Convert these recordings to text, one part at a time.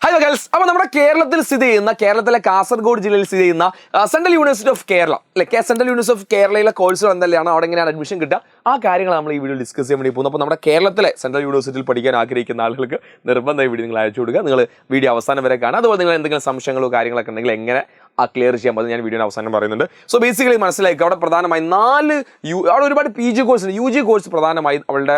Hello guys, അപ്പോൾ നമ്മുടെ കേരളത്തിൽ സ്ഥിതി ചെയ്യുന്ന കേരളത്തിലെ കാസർഗോഡ് ജില്ലയിൽ സ്ഥിതി ചെയ്യുന്ന central university of Kerala central university of കേരളയിലെ കോഴ്സുകൾ എന്തെല്ലാം അവിടെ എങ്ങനെയാണ് അഡ്മിഷൻ കിട്ടുക ആ കാര്യങ്ങൾ നമ്മൾ ഈ വീഡിയോ ഡിസ്കസ് ചെയ്യാൻ വേണ്ടി പോകുന്നു. അപ്പോൾ നമ്മുടെ കേരളത്തിലെ സെൻട്രൽ യൂണിവേഴ്സിറ്റിയിൽ പഠിക്കാൻ ആഗ്രഹിക്കുന്ന ആളുകൾക്ക് നിർബന്ധമായി വീഡിയോ നിങ്ങൾ അയച്ചു കൊടുക്കുക. നിങ്ങൾ വീഡിയോ അവസാനം വരെ കാണുക. അതുപോലെ നിങ്ങൾ എന്തെങ്കിലും സംശയങ്ങളോ കാര്യങ്ങളൊക്കെ ഉണ്ടെങ്കിൽ എങ്ങനെ ക്ലിയർ ചെയ്യാൻ പറ്റും ഞാൻ വീഡിയോ അവസാനം പറയുന്നുണ്ട്. സോ ബേസിക്കലി മനസ്സിലാക്കുക, അവിടെ പ്രധാനമായി അവിടെ ഒരുപാട് PG കോഴ്സ് ഉണ്ട്. UG കോഴ്സ് പ്രധാനമായി അവളുടെ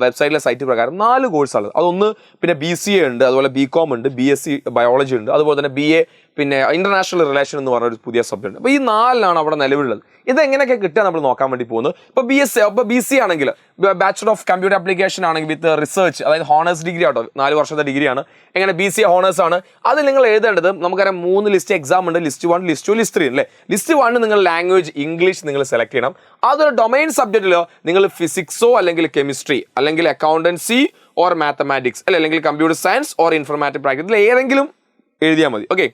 വെബ്സൈറ്റിലെ സൈറ്റ് പ്രകാരം 4 കോഴ്സാണ്. അതൊന്ന് പിന്നെ BCA ഉണ്ട്, അതുപോലെ BCom ഉണ്ട്, BSc ബയോളജി ഉണ്ട്, അതുപോലെ തന്നെ BA പിന്നെ ഇന്റർനാഷണൽ റിലേഷൻ എന്ന് പറഞ്ഞ ഒരു പുതിയ സബ്ജക്ട്. അപ്പോൾ ഈ 4 അവിടെ നിലവിലുള്ളത്. ഇതെങ്ങനെയൊക്കെ കിട്ടുക നമ്മൾ നോക്കാൻ വേണ്ടി പോകുന്നത്. ഇപ്പോൾ BC ആണെങ്കിൽ ബാച്ചലർ ഓഫ് കമ്പ്യൂട്ടർ ആപ്ലിക്കേഷൻ ആണെങ്കിൽ വിത്ത് റിസർച്ച്, അതായത് ഹോണേഴ്സ് ഡിഗ്രി ആട്ടോ, 4 വർഷത്തെ ഡിഗ്രിയാണ്. എങ്ങനെ BCA ഹോണേഴ്സ് ആണ്. അത് നിങ്ങൾ എഴുതേണ്ടത് നമുക്കറിയാം 3 ലിസ്റ്റ് എക്സാം ഉണ്ട്. ലിസ്റ്റ് 1, ലിസ്റ്റ് 2, ലിസ്റ്റ് 3 അല്ലേ. ലിസ്റ്റ് 1 നിങ്ങൾ ലാംഗ്വേജ് ഇംഗ്ലീഷ് നിങ്ങൾ സെലക്ട് ചെയ്യണം. അതൊരു ഡൊമൈൻ സബ്ജക്റ്റിലോ നിങ്ങൾ ഫിസിക്സോ അല്ലെങ്കിൽ കെമിസ്ട്രി അല്ലെങ്കിൽ അക്കൗണ്ടൻസി ഓർ മാത്തമാറ്റിക്സ് അല്ലെങ്കിൽ computer science or informatic practice ഏതെങ്കിലും എഴുതിയാൽ മതി. ഓക്കെ,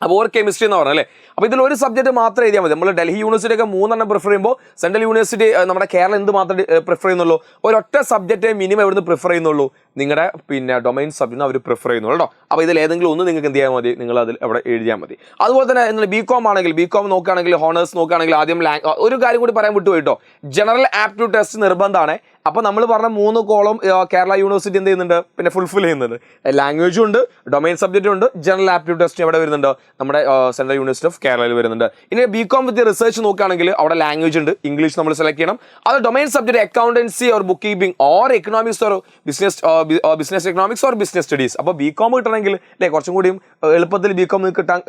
അപ്പോൾ ഓർ കെമിസ്ട്രി എന്ന് പറഞ്ഞല്ലേ. അപ്പോൾ ഇതിൽ ഒരു സബ്ജക്റ്റ് മാത്രം എഴുതിയാൽ മതി. നമ്മൾ ഡൽഹി യൂണിവേഴ്സിറ്റി ഒക്കെ 3 പ്രിഫർ ചെയ്യുമ്പോൾ സെൻട്രൽ യൂണിവേഴ്സിറ്റി നമ്മുടെ കേരളം എന്ത് മാത്രം പ്രിഫർ ചെയ്യുന്നുള്ളൂ, ഒരൊറ്റ സബ്ജക്റ്റ് മിനിമം എവിടുന്ന് പ്രിഫർ ചെയ്യുന്നുള്ളൂ, നിങ്ങളുടെ പിന്നെ ഡൊമൈൻ സബ്ജക്റ്റിന് അവർ പ്രിഫർ ചെയ്യുന്നുള്ളൂ കേട്ടോ. അപ്പോൾ ഇതിൽ ഏതെങ്കിലും ഒന്ന് നിങ്ങൾക്ക് എന്ത് ചെയ്യാൻ മതി, നിങ്ങൾ അതിൽ അവിടെ എഴുതിയാൽ മതി. അതുപോലെ തന്നെ BCom ആണെങ്കിൽ BCom നോക്കുകയാണെങ്കിൽ ഹോണേഴ്സ് നോക്കുകയാണെങ്കിൽ ആദ്യം ഒരു കാര്യം കൂടി പറയാൻ വിട്ടുപോയി കേട്ടോ, ജനറൽ ആപ്റ്റ്യൂഡ് ടെസ്റ്റ് നിർബന്ധമാണ്. അപ്പോൾ നമ്മൾ പറഞ്ഞ 3 കോളം കേരള യൂണിവേഴ്സിറ്റി എന്ത് ചെയ്യുന്നുണ്ട്, പിന്നെ ഫുൾഫിൽ ചെയ്യുന്നുണ്ട്. ലാംഗ്വേജും ഉണ്ട്, ഡൊമൈൻ സബ്ജക്റ്റും ഉണ്ട്, ജനറൽ ആപ്റ്റ്യൂഡ് ടെസ്റ്റ് എവിടെ വരുന്നുണ്ട്, നമ്മുടെ സെൻട്രൽ യൂണിവേഴ്സിറ്റി ഓഫ് കേരളയിൽ വരുന്നുണ്ട്. ഇനി BCom വിത്ത് റിസർച്ച് നോക്കുകയാണെങ്കിൽ അവിടെ ലാംഗ്വേജ് ഉണ്ട്, ഇംഗ്ലീഷ് നമ്മൾ സെലക്ട് ചെയ്യണം. അത് domain subject accountancy or book keeping or economics or business economics or business studies. അപ്പോൾ BCom കിട്ടണമെങ്കിൽ കുറച്ചും കൂടിയും എളുപ്പത്തിൽ BCom കിട്ടാൻ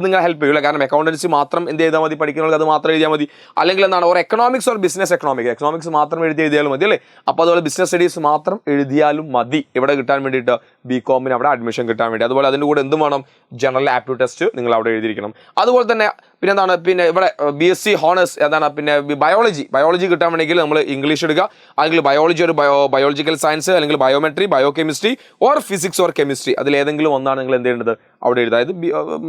നിങ്ങൾ ഹെൽപ്പ് ചെയ്യില്ല. കാരണം അക്കൗണ്ടൻസി മാത്രം എന്ത് ചെയ്താൽ മതി, പഠിക്കുന്നവർക്ക് അത് മാത്രം എഴുതിയാൽ മതി. അല്ലെങ്കിൽ എന്താണ് or economics or business economics മാത്രം എഴുതിയാലും മതി അല്ലേ. അപ്പോൾ അതുപോലെ ബിസിനസ് സ്റ്റഡീസ് മാത്രം എഴുതിയാലും മതി ഇവിടെ കിട്ടാൻ വേണ്ടിയിട്ട്, BComന് അവിടെ അഡ്മിഷൻ കിട്ടാൻ വേണ്ടി. അതുപോലെ അതിൻ്റെ കൂടെ എന്തും വേണം, ജനറൽ ആപ്റ്റ്യൂഡ് ടെസ്റ്റ് നിങ്ങൾ അവിടെ എഴുതിയിരിക്കണം. അതുപോലെ തന്നെ പിന്നെ എന്താണ്, പിന്നെ ഇവിടെ BSc ഹോണേഴ്സ് എന്താണ്, പിന്നെ ബയോളജി കിട്ടാൻ വേണമെങ്കിൽ നമ്മൾ ഇംഗ്ലീഷ് എടുക്കുക, അല്ലെങ്കിൽ ബയോളജി ഒരു ബയോളജിക്കൽ സയൻസ് അല്ലെങ്കിൽ biometry, biochemistry or physics or chemistry അതിൽ ഏതെങ്കിലും ഒന്നാണ് നിങ്ങൾ എന്ത് ചെയ്യേണ്ടത് അവിടെ എഴുതുക. അതായത്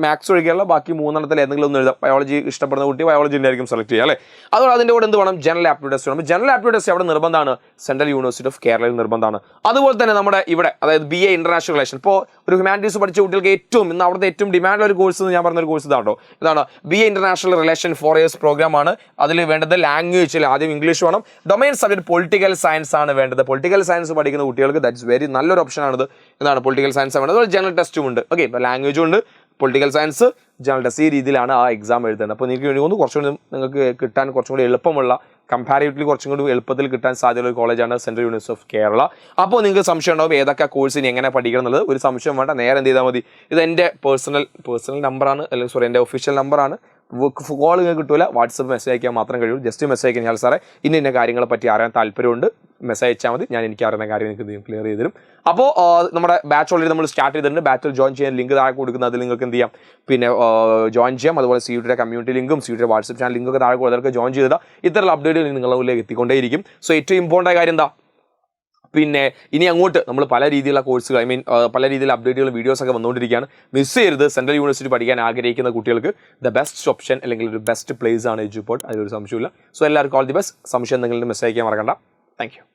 മാത്സ് ഒഴികെയുള്ള ബാക്കി 3 ഏതെങ്കിലും ഒന്ന് എഴുതാം. ബയോളജി ഇഷ്ടപ്പെടുന്ന കുട്ടി ബയോളജിൻ്റെ ആയിരിക്കും സെലക്ട് ചെയ്യുക അല്ലേ. അതുപോലെ അതിൻ്റെ കൂടെ എന്ത് വേണം, ജനറൽ ആപ്റ്റ്യൂഡ് ടെസ്റ്റ് വേണം. ജനറൽ ആപ്റ്റ്യൂഡ് ടെസ്റ്റ് അവിടെ നിർബന്ധമാണ്, സെൻട്രൽ യൂണിവേഴ്സിറ്റി ഓഫ് കേരളയിൽ നിർബന്ധമാണ്. അതുപോലെ തന്നെ നമ്മുടെ ഇവിടെ അതായത് BA ഇന്റർനാഷണൽ റിലേഷൻ. ഇപ്പോൾ ഒരു ഹ്യൂമാനിറ്റീസ് പഠിച്ച കുട്ടികൾക്ക് ഇന്ന് അവിടുത്തെ ഏറ്റവും ഡിമാൻഡ് ഒരു കോഴ്സ് എന്ന് ഞാൻ പറഞ്ഞൊരു കോഴ്സ് ഇതാണോ, ഇതാണ് BA international relation 4 years programme ആണ്. അതിൽ വേണ്ടത് ലാംഗ്വേജ് ആദ്യം ഇംഗ്ലീഷ് വേണം. ഡൊമൈൻ സബ്ജക്ട് പൊളിറ്റിക്കൽ സയൻസ് ആണ് വേണ്ടത്. പൊളിറ്റിക്കൽ സയൻസ് പഠിക്കുന്ന കുട്ടികൾക്ക് ദാറ്റ്സ് വെരി നല്ലൊരു ഓപ്ഷൻ ആണിത്. എന്താണ് പൊളിറ്റിക്കൽ സയൻസ് വേണ്ടത്. അതുപോലെ ജനറൽ ടെസ്റ്റും ഉണ്ട്. ഓക്കെ, ഇപ്പോൾ ലാംഗ്വേജും ഉണ്ട്, പൊളിറ്റിക്കൽ സയൻസ്, ജനറൽ ടെസ്റ്റ്, ഈ രീതിയിലാണ് ആ എക്സാം എഴുതുന്നത്. അപ്പോൾ നിങ്ങൾക്ക് വേണ്ടി കുറച്ചുകൂടി നിങ്ങൾക്ക് കിട്ടാൻ കുറച്ചും കൂടി എളുപ്പമുള്ള, കമ്പാരിറ്റീവ്ലി കുറച്ചും കൂടി എളുപ്പത്തിൽ കിട്ടാൻ സാധ്യതയുള്ള ഒരു കോളേജാണ് സെൻട്രൽ യൂണിവേഴ്സിറ്റി ഓഫ് കേരള. അപ്പോൾ നിങ്ങൾക്ക് സംശയം ഉണ്ടാവും ഏതൊക്കെ കോഴ്സിന് എങ്ങനെ പഠിക്കണം എന്നുള്ളത്. ഒരു സംശയം വേണ്ട, നേരെ എന്ത് ചെയ്താൽ മതി, ഇത് എൻ്റെ പേഴ്സണൽ നമ്പറാണ്, അല്ലെങ്കിൽ എൻ്റെ ഒഫീഷ്യൽ നമ്പറാണ്. കോൾ നിങ്ങൾക്ക് കിട്ടില്ല, വാട്സപ്പ് മെസ്സേജ് അയക്കാൻ മാത്രം കഴിയും. ജസ്റ്റ് മെസ്സേജ് അയക്കാൻ, ഞാൻ സാറേ ഇന്ന കാര്യങ്ങളെ പറ്റി അറിയാൻ താല്പര്യമുണ്ട്, മെസ്സേജ് അയച്ചാൽ മതി, ഞാൻ എനിക്ക് അറിയുന്ന കാര്യം നിങ്ങൾക്ക് ക്ലിയർ ചെയ്ത് തരും. അപ്പോൾ നമ്മുടെ ബാച്ച് ഓൾറെഡി നമ്മൾ സ്റ്റാർട്ട് ചെയ്തിട്ടുണ്ട്. ബാച്ചിൽ ജോയിൻ ചെയ്യാൻ ലിങ്ക് താഴെ കൊടുക്കുന്നത്, അതിൽ നിങ്ങൾക്ക് എന്ത് ചെയ്യാം, പിന്നെ ജോയിൻ ചെയ്യാം. അതുപോലെ CUETയുടെ കമ്മ്യൂണിറ്റി ലിങ്കും CUETയുടെ വാട്സപ്പ് ചാനൽ ലിങ്കൊക്കെ താഴെ കൊടുത്തവർക്ക് ജോയിൻ ചെയ്താൽ ഇത്തരത്തിലുള്ള അപ്ഡേറ്റുകൾ നിങ്ങളിലേക്ക് എത്തിക്കൊണ്ടേയിരിക്കും. സോ ഏറ്റവും ഇമ്പോർട്ടൻ്റ് കാര്യം എന്താ, പിന്നെ ഇനി അങ്ങോട്ട് നമ്മൾ പല രീതിയിലുള്ള കോഴ്സുകൾ പല രീതിയിലുള്ള അപ്ഡേറ്റുകൾ വീഡിയോസൊക്കെ വന്നുകൊണ്ടിരിക്കുകയാണ്. മിസ് ചെയ്യരുത്. സെൻട്രൽ യൂണിവേഴ്സിറ്റി പഠിക്കാൻ ആഗ്രഹിക്കുന്ന കുട്ടികൾക്ക് ദ ബെസ്റ്റ് ഓപ്ഷൻ അല്ലെങ്കിൽ ഒരു ബെസ്റ്റ് പ്ലേസ് ആണ് എഡ്യൂപോർട്ട്, അതിലൊരു സംശയമില്ല. സോ എല്ലാവർക്കും ഓൾ ദി ബെസ്റ്റ്. സംശയം നിങ്ങളുടെ മെസ്സേജ് അയക്കാൻ മറക്കണ്ട. Thank you.